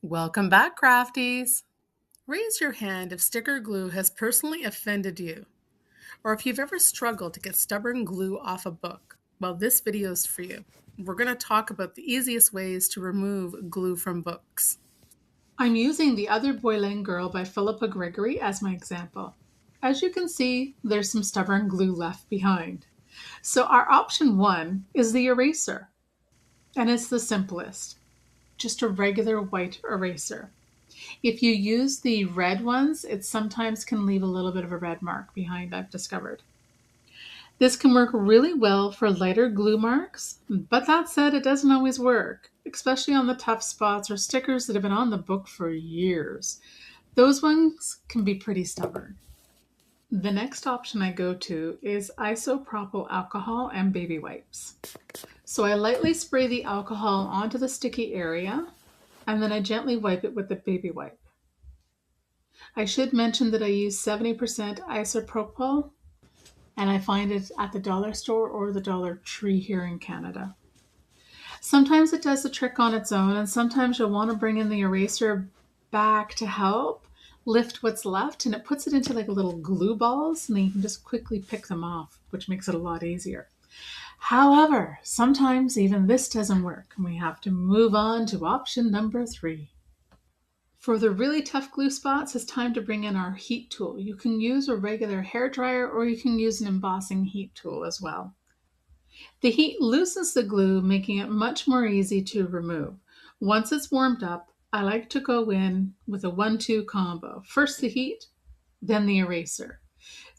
Welcome back, crafties! Raise your hand if sticker glue has personally offended you, or if you've ever struggled to get stubborn glue off a book. Well, this video is for you. We're going to talk about the easiest ways to remove glue from books. I'm using The Other Boyland Girl by Philippa Gregory as my example. As you can see, there's some stubborn glue left behind. So our option one is the eraser, and it's the simplest, just a regular white eraser. If you use the red ones, it sometimes can leave a little bit of a red mark behind, I've discovered. This can work really well for lighter glue marks, but that said, it doesn't always work, especially on the tough spots or stickers that have been on the book for years. Those ones can be pretty stubborn. The next option I go to is isopropyl alcohol and baby wipes. So I lightly spray the alcohol onto the sticky area, and then I gently wipe it with the baby wipe. I should mention that I use 70% isopropyl, and I find it at the dollar store or the Dollar Tree here in Canada. Sometimes it does the trick on its own, and sometimes you'll want to bring in the eraser back to help lift what's left, and it puts it into like little glue balls, and then you can just quickly pick them off, which makes it a lot easier. However, sometimes even this doesn't work, and we have to move on to option number 3. For the really tough glue spots, it's time to bring in our heat tool. You can use a regular hair dryer, or you can use an embossing heat tool as well. The heat loosens the glue, making it much more easy to remove. Once it's warmed up, I like to go in with a 1-2 combo. First the heat, then the eraser.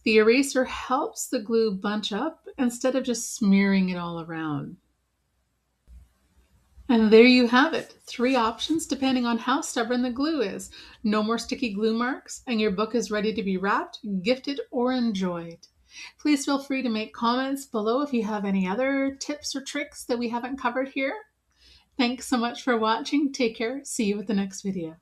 The eraser helps the glue bunch up instead of just smearing it all around. And there you have it, 3 options depending on how stubborn the glue is. No more sticky glue marks, and your book is ready to be wrapped, gifted, or enjoyed. Please feel free to make comments below if you have any other tips or tricks that we haven't covered here. Thanks so much for watching. Take care. See you with the next video.